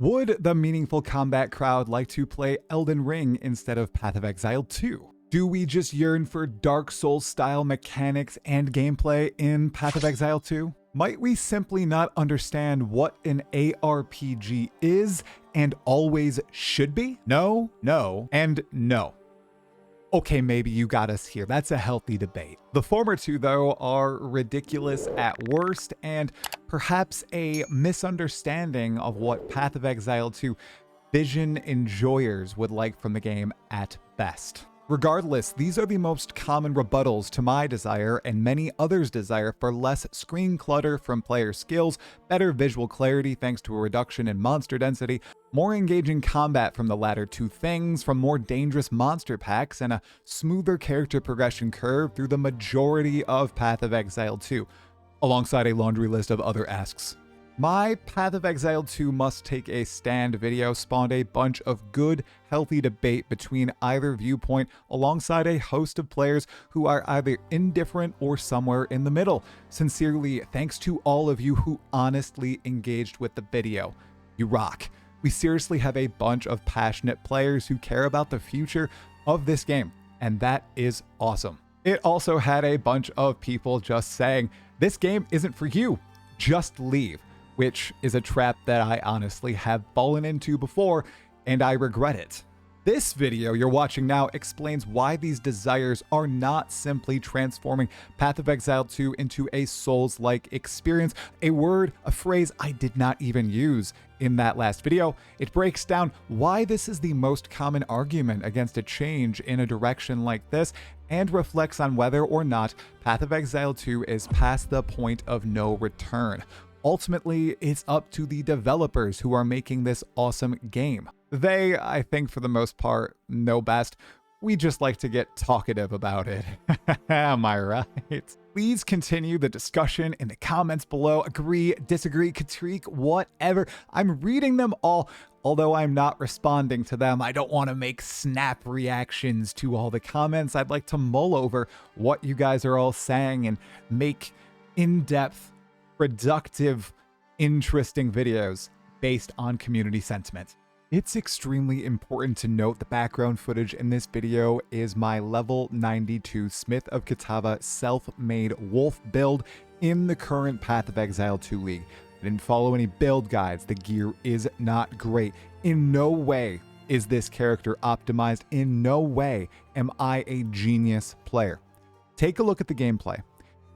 Would the meaningful combat crowd like to play Elden Ring instead of Path of Exile 2? Do we just yearn for Dark Souls style mechanics and gameplay in Path of Exile 2? Might we simply not understand what an ARPG is and always should be? No, no, and no. Okay, maybe you got us here. That's a healthy debate. The former two, though, are ridiculous at worst and perhaps a misunderstanding of what Path of Exile 2 vision enjoyers would like from the game at best. Regardless, these are the most common rebuttals to my desire and many others' desire for less screen clutter from player skills, better visual clarity thanks to a reduction in monster density, more engaging combat from the latter two things, from more dangerous monster packs, and a smoother character progression curve through the majority of Path of Exile 2, alongside a laundry list of other asks. My Path of Exile 2 must take a stand video spawned a bunch of good, healthy debate between either viewpoint alongside a host of players who are either indifferent or somewhere in the middle. Sincerely, thanks to all of you who honestly engaged with the video. You rock. We seriously have a bunch of passionate players who care about the future of this game, and that is awesome. It also had a bunch of people just saying, this game isn't for you, just leave. Which is a trap that I honestly have fallen into before, and I regret it. This video you're watching now explains why these desires are not simply transforming Path of Exile 2 into a Souls-like experience, a word, a phrase I did not even use in that last video. It breaks down why this is the most common argument against a change in a direction like this, and reflects on whether or not Path of Exile 2 is past the point of no return. Ultimately, it's up to the developers who are making this awesome game. They, I think for the most part, know best. We just like to get talkative about it. Am I right? Please continue the discussion in the comments below. Agree, disagree, critique, whatever. I'm reading them all, although I'm not responding to them. I don't want to make snap reactions to all the comments. I'd like to mull over what you guys are all saying and make in-depth, productive, interesting videos based on community sentiment. It's extremely important to note the background footage in this video is my level 92 Smith of Katava self-made wolf build in the current Path of Exile 2 League. I didn't follow any build guides. The gear is not great. In no way is this character optimized. In no way am I a genius player. Take a look at the gameplay.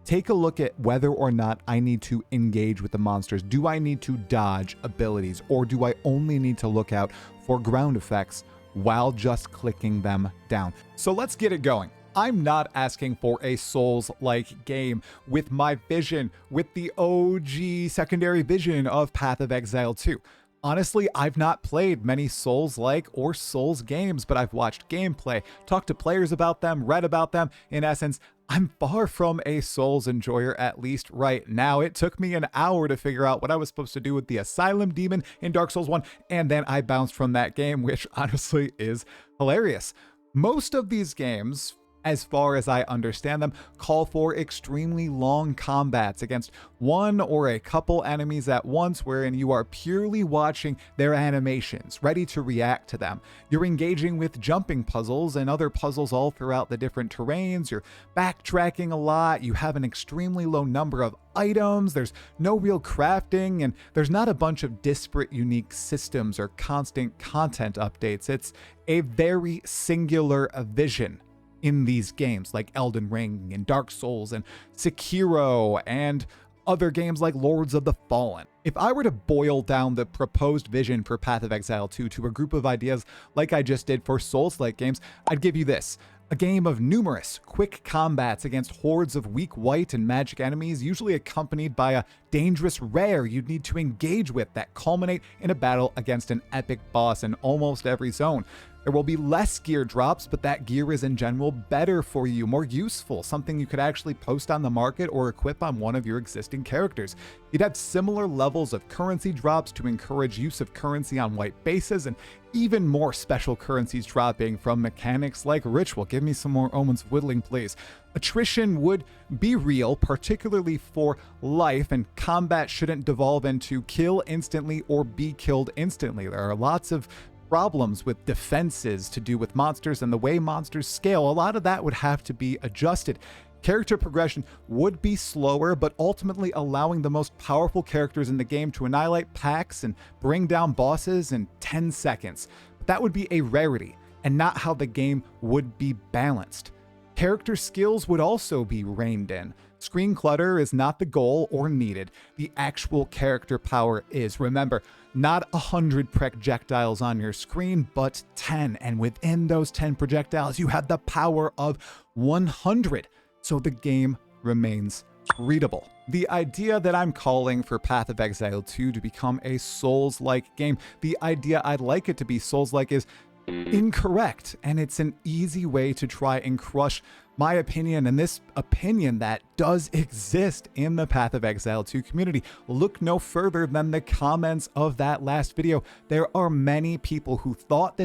Take a look at whether or not I need to engage with the monsters. Do I need to dodge abilities, or do I only need to look out for ground effects while just clicking them down? So let's get it going. I'm not asking for a Souls-like game with my vision, with the OG secondary vision of Path of Exile 2. Honestly, I've not played many Souls-like or Souls games, but I've watched gameplay, talked to players about them, read about them. In essence, I'm far from a Souls enjoyer, at least right now. It took me an hour to figure out what I was supposed to do with the Asylum Demon in Dark Souls 1, and then I bounced from that game, which honestly is hilarious. Most of these games, as far as I understand them, call for extremely long combats against one or a couple enemies at once, wherein you are purely watching their animations, ready to react to them. You're engaging with jumping puzzles and other puzzles all throughout the different terrains. You're backtracking a lot. You have an extremely low number of items. There's no real crafting, and there's not a bunch of disparate unique systems or constant content updates. It's a very singular vision in these games like Elden Ring and Dark Souls and Sekiro and other games like Lords of the Fallen. If I were to boil down the proposed vision for Path of Exile 2 to a group of ideas like I just did for Souls-like games, I'd give you this. A game of numerous, quick combats against hordes of weak white and magic enemies, usually accompanied by a dangerous rare you'd need to engage with that culminate in a battle against an epic boss in almost every zone. There will be less gear drops, but that gear is in general better for you, more useful, something you could actually post on the market or equip on one of your existing characters. You'd have similar levels of currency drops to encourage use of currency on white bases, and even more special currencies dropping from mechanics like ritual. Give me some more Omens of Whittling, please. Attrition would be real, particularly for life, and combat shouldn't devolve into kill instantly or be killed instantly. There are lots of problems with defenses to do with monsters and the way monsters scale. A lot of that would have to be adjusted. Character progression would be slower, but ultimately allowing the most powerful characters in the game to annihilate packs and bring down bosses in 10 seconds. But that would be a rarity and not how the game would be balanced. Character skills would also be reined in. Screen clutter is not the goal or needed. The actual character power is. Remember, not 100 projectiles on your screen, but 10. And within those 10 projectiles, you have the power of 100. So the game remains readable. The idea that I'm calling for Path of Exile 2 to become a Souls-like game, the idea I'd like it to be Souls-like is incorrect, and it's an easy way to try and crush my opinion and this opinion that does exist in the Path of Exile 2 community. Look no further than the comments of that last video. There are many people who thought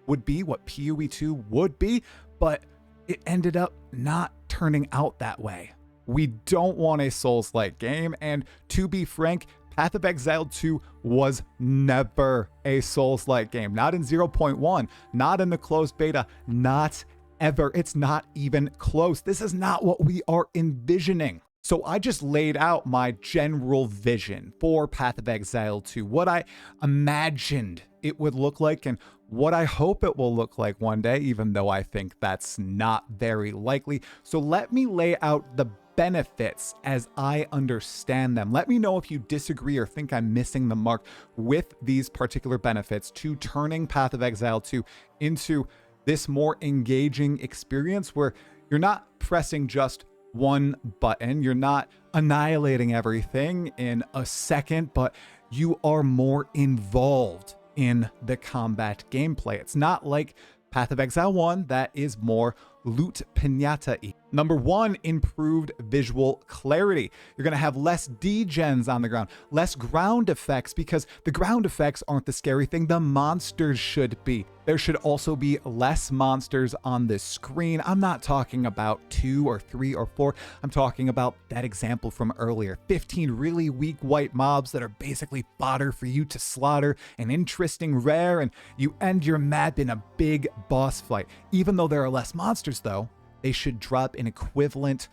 would be what PoE 2 would be, but it ended up not turning out that way. We don't want a Souls-like game, and to be frank, Path of Exile 2 was never a Souls-like game. Not in 0.1, not in the closed beta, not ever. It's not even close. This is not what we are envisioning. So I just laid out my general vision for Path of Exile 2, what I imagined it would look like and what I hope it will look like one day, even though I think that's not very likely. So let me lay out the benefits as I understand them. Let me know if you disagree or think I'm missing the mark with these particular benefits to turning Path of Exile 2 into this more engaging experience where you're not pressing just one button, you're not annihilating everything in a second, but you are more involved in the combat gameplay. It's not like Path of Exile 1 that is more loot pinata-y. Number 1, improved visual clarity. You're going to have less degens on the ground, less ground effects, because the ground effects aren't the scary thing. The monsters should be. There should also be less monsters on the screen. I'm not talking about 2 or 3 or 4. I'm talking about that example from earlier. 15 really weak white mobs that are basically fodder for you to slaughter, an interesting rare, and you end your map in a big boss fight. Even though there are less monsters though, they should drop an equivalent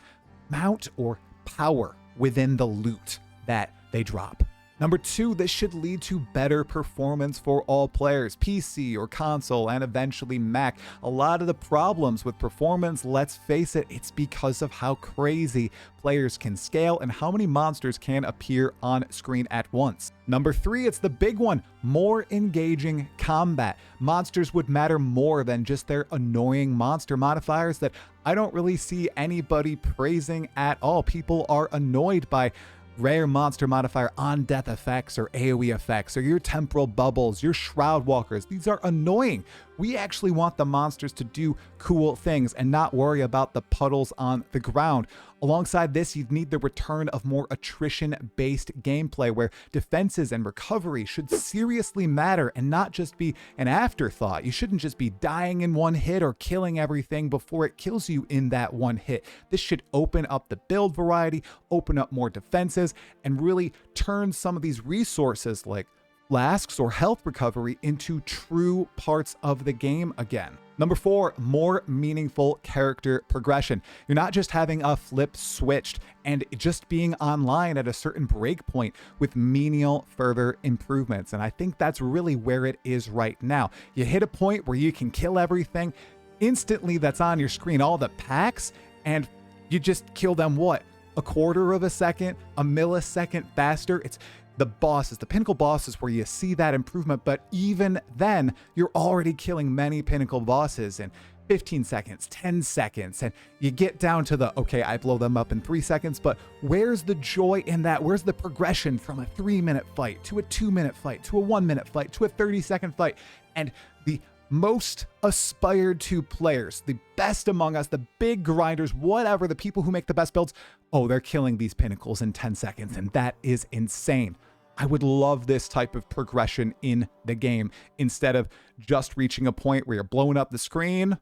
amount or power within the loot that they drop. Number 2, this should lead to better performance for all players, PC or console, and eventually Mac. A lot of the problems with performance, let's face it, it's because of how crazy players can scale and how many monsters can appear on screen at once. Number 3, it's the big one, more engaging combat. Monsters would matter more than just their annoying monster modifiers that I don't really see anybody praising at all. People are annoyed by rare monster modifier on death effects or AoE effects or your temporal bubbles, your shroud walkers. These are annoying. We actually want the monsters to do cool things and not worry about the puddles on the ground. Alongside this, you'd need the return of more attrition-based gameplay where defenses and recovery should seriously matter and not just be an afterthought. You shouldn't just be dying in one hit or killing everything before it kills you in that one hit. This should open up the build variety, open up more defenses, and really turn some of these resources like flasks or health recovery into true parts of the game again. Number 4, more meaningful character progression. You're not just having a flip switched and just being online at a certain breakpoint with menial further improvements. And I think that's really where it is right now. You hit a point where you can kill everything instantly that's on your screen, all the packs, and you just kill them what? A quarter of a second, a millisecond faster. It's the bosses, the pinnacle bosses where you see that improvement, but even then you're already killing many pinnacle bosses in 15 seconds, 10 seconds, and you get down to the, okay, I blow them up in 3 seconds, but where's the joy in that? Where's the progression from a 3-minute fight to a 2-minute fight to a 1-minute fight to a 30-second fight? And the most aspired to players, the best among us, the big grinders, whatever, the people who make the best builds, oh, they're killing these pinnacles in 10 seconds, and that is insane. I would love this type of progression in the game instead of just reaching a point where you're blowing up the screen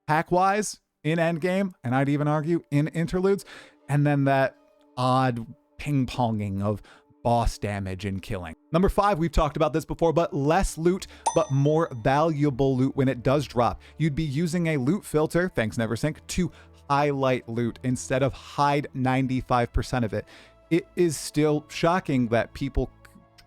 hack-wise in endgame, and I'd even argue in interludes, and then that odd ping-ponging of boss damage and killing. Number 5, we've talked about this before, but less loot, but more valuable loot when it does drop. You'd be using a loot filter, thanks Neversink, to highlight loot instead of hide 95% of it. It is still shocking that people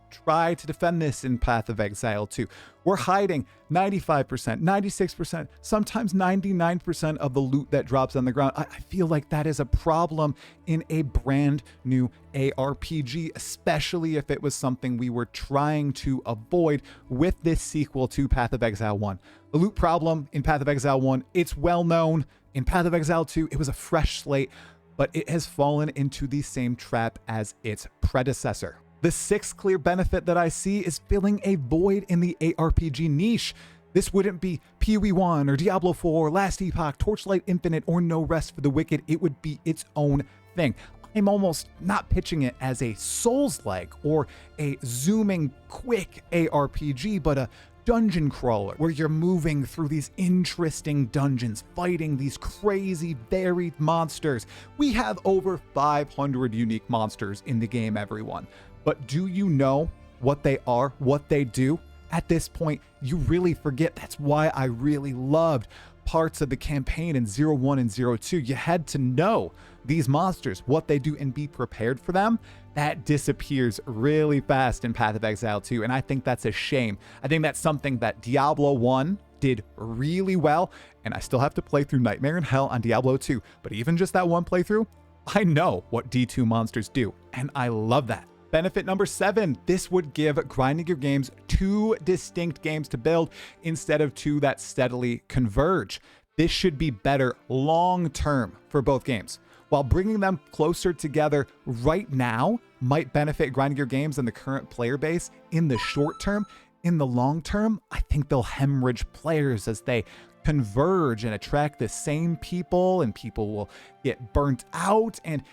try to defend this in Path of Exile 2. We're hiding 95%, 96%, sometimes 99% of the loot that drops on the ground. I feel like that is a problem in a brand new ARPG, especially if it was something we were trying to avoid with this sequel to Path of Exile 1. The loot problem in Path of Exile 1, it's well known. In Path of Exile 2, it was a fresh slate, but it has fallen into the same trap as its predecessor. The 6th clear benefit that I see is filling a void in the ARPG niche. This wouldn't be PoE 1 or Diablo 4, Last Epoch, Torchlight Infinite, or No Rest for the Wicked. It would be its own thing. I'm almost not pitching it as a Souls-like or a zooming quick ARPG, but a dungeon crawler where you're moving through these interesting dungeons, fighting these crazy varied monsters. We have over 500 unique monsters in the game, everyone. But do you know what they are, what they do? At this point, you really forget. That's why I really loved parts of the campaign in 0-1 and 0-2. You had to know these monsters, what they do, and be prepared for them. That disappears really fast in Path of Exile 2, and I think that's a shame. I think that's something that Diablo 1 did really well, and I still have to play through Nightmare in Hell on Diablo 2, but even just that one playthrough, I know what D2 monsters do, and I love that. Benefit number 7, this would give grinding your games 2 distinct games to build instead of 2 that steadily converge. This should be better long term for both games. While bringing them closer together right now might benefit grinding your games and the current player base in the short term, in the long term, I think they'll hemorrhage players as they converge and attract the same people, and people will get burnt out. And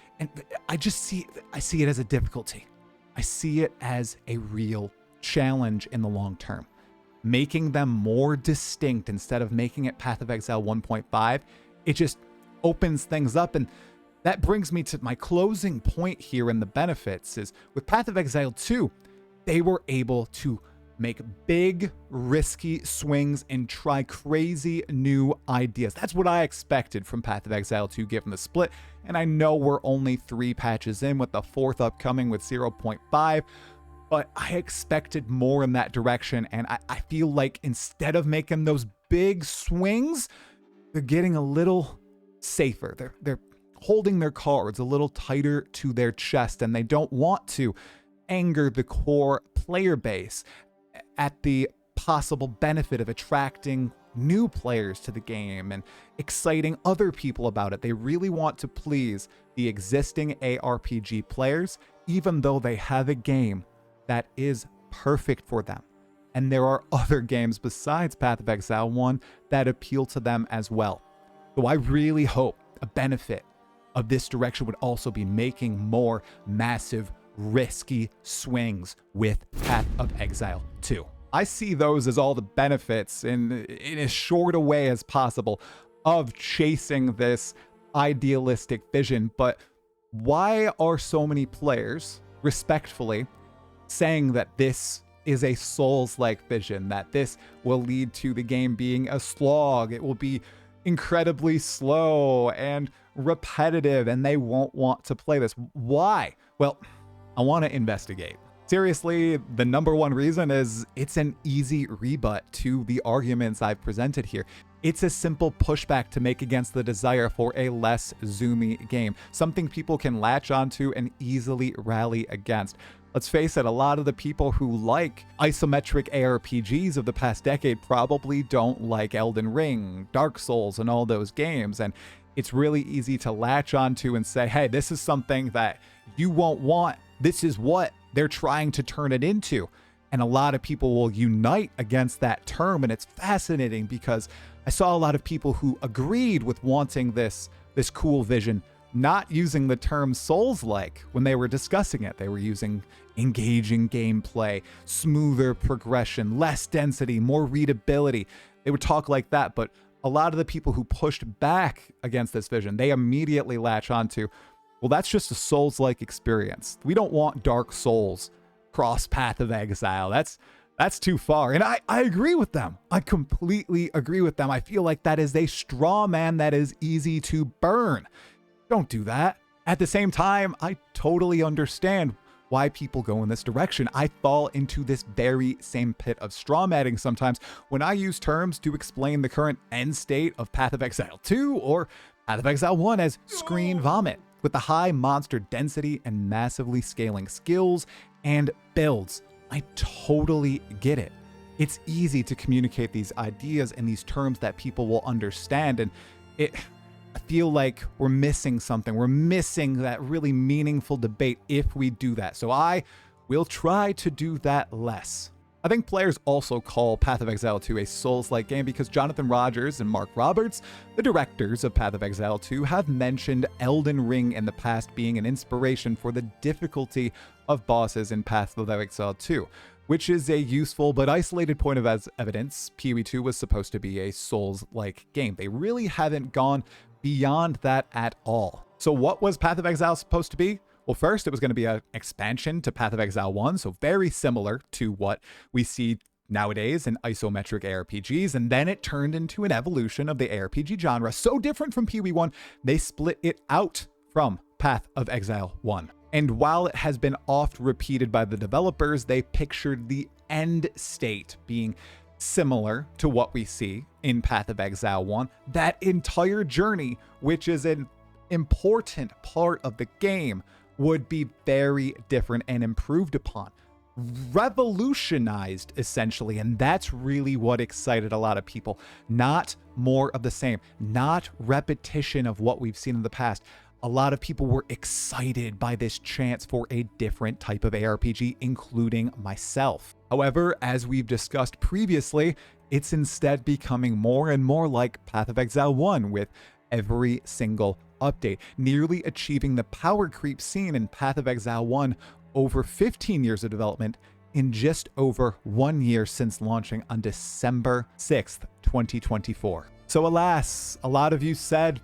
I see it as a difficulty. I see it as a real challenge in the long term. Making them more distinct instead of making it Path of Exile 1.5, it just opens things up. And that brings me to my closing point here in the benefits is with Path of Exile 2, they were able to make big, risky swings and try crazy new ideas. That's what I expected from Path of Exile 2 given the split. And I know we're only 3 patches in with the 4th upcoming with 0.5, but I expected more in that direction. And I feel like instead of making those big swings, they're getting a little safer. They're holding their cards a little tighter to their chest, and they don't want to anger the core player base at the possible benefit of attracting new players to the game and exciting other people about it. They really want to please the existing ARPG players, even though they have a game that is perfect for them. And there are other games besides Path of Exile 1 that appeal to them as well. So I really hope a benefit of this direction would also be making more massive, risky swings with Path of Exile 2. I see those as all the benefits in as short a way as possible of chasing this idealistic vision. But why are so many players, respectfully, saying that this is a Souls-like vision, that this will lead to the game being a slog, it will be incredibly slow and repetitive, and they won't want to play this? Why? Well, I want to investigate. Seriously, the number one reason is it's an easy rebut to the arguments I've presented here. It's a simple pushback to make against the desire for a less zoomy game, something people can latch onto and easily rally against. Let's face it, a lot of the people who like isometric ARPGs of the past decade probably don't like Elden Ring, Dark Souls, and all those games. And it's really easy to latch onto and say, hey, this is something that you won't want. This is what they're trying to turn it into. And a lot of people will unite against that term, and it's fascinating because I saw a lot of people who agreed with wanting this cool vision, not using the term Souls-like when they were discussing it. They were using engaging gameplay, smoother progression, less density, more readability. They would talk like that, but a lot of the people who pushed back against this vision, they immediately latch onto, well, that's just a Souls-like experience. We don't want Dark Souls cross Path of Exile. That's too far. And I agree with them. I completely agree with them. I feel like that is a straw man that is easy to burn. Don't do that. At the same time, I totally understand why people go in this direction. I fall into this very same pit of straw matting sometimes when I use terms to explain the current end state of Path of Exile 2 or Path of Exile 1 as screen vomit, with the high monster density and massively scaling skills and builds. I totally get it. It's easy to communicate these ideas in these terms that people will understand, and I feel like we're missing something. We're missing that really meaningful debate if we do that. So I will try to do that less. I think players also call Path of Exile 2 a Souls-like game because Jonathan Rogers and Mark Roberts, the directors of Path of Exile 2, have mentioned Elden Ring in the past being an inspiration for the difficulty of bosses in Path of Exile 2, which is a useful but isolated point of evidence. PoE 2 was supposed to be a Souls-like game. They really haven't gone beyond that at all. So what was Path of Exile supposed to be? Well, first, it was going to be an expansion to Path of Exile 1, so very similar to what we see nowadays in isometric ARPGs, and then it turned into an evolution of the ARPG genre, so different from PoE 1, they split it out from Path of Exile 1. And while it has been oft repeated by the developers, they pictured the end state being similar to what we see in Path of Exile 1. That entire journey, which is an important part of the game, would be very different and improved upon. Revolutionized, essentially, and that's really what excited a lot of people. Not more of the same, not repetition of what we've seen in the past. A lot of people were excited by this chance for a different type of ARPG, including myself. However, as we've discussed previously, it's instead becoming more and more like Path of Exile 1 with every single update, nearly achieving the power creep seen in Path of Exile 1 over 15 years of development in just over 1 year since launching on December 6th, 2024. So alas, a lot of you said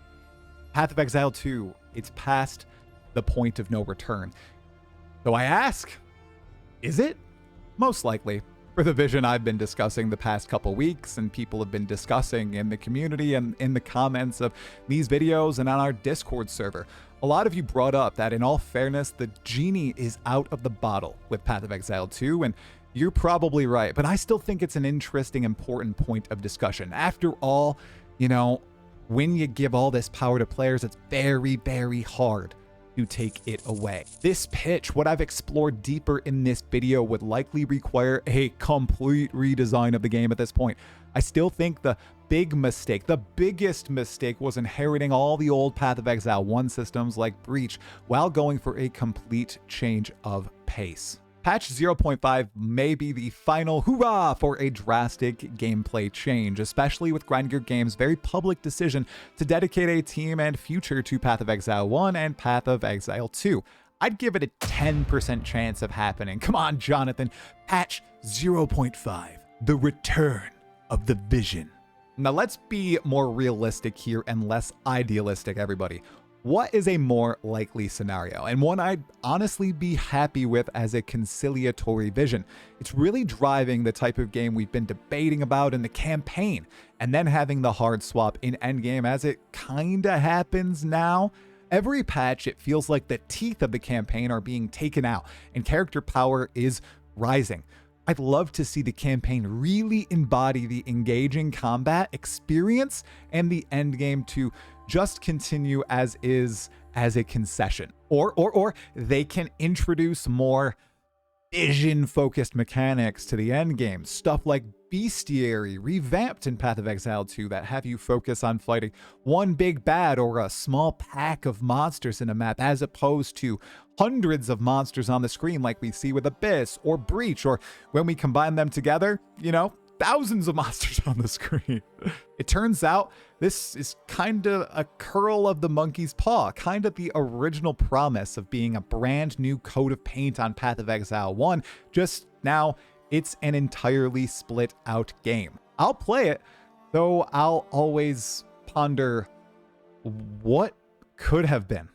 Path of Exile 2, it's past the point of no return. So I ask, is it? Most likely. For the vision I've been discussing the past couple weeks and people have been discussing in the community and in the comments of these videos and on our Discord server. A lot of you brought up that in all fairness, the genie is out of the bottle with Path of Exile 2, and you're probably right, but I still think it's an interesting, important point of discussion. After all, you know, when you give all this power to players, it's very, very hard to take it away. This pitch, what I've explored deeper in this video, would likely require a complete redesign of the game at this point. I still think the big mistake, the biggest mistake, was inheriting all the old Path of Exile 1 systems like Breach while going for a complete change of pace. Patch 0.5 may be the final hurrah for a drastic gameplay change, especially with Grindgear Games' very public decision to dedicate a team and future to Path of Exile 1 and Path of Exile 2. I'd give it a 10% chance of happening. Come on, Jonathan. Patch 0.5, the return of the vision. Now let's be more realistic here and less idealistic, everybody. What is a more likely scenario, and one I'd honestly be happy with as a conciliatory vision? It's really driving the type of game we've been debating about in the campaign, and then having the hard swap in endgame as it kinda happens now. Every patch, it feels like the teeth of the campaign are being taken out, and character power is rising. I'd love to see the campaign really embody the engaging combat experience and the endgame to just continue as is as a concession. Or they can introduce more vision-focused mechanics to the endgame. Stuff like bestiary revamped in Path of Exile 2 that have you focus on fighting one big bad or a small pack of monsters in a map, as opposed to hundreds of monsters on the screen like we see with Abyss or Breach, or when we combine them together, thousands of monsters on the screen. It turns out this is kind of a curl of the monkey's paw, kind of the original promise of being a brand new coat of paint on Path of Exile 1, just now it's an entirely split out game. I'll play it, though I'll always ponder what could have been.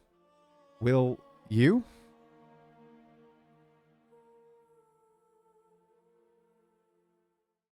Will you?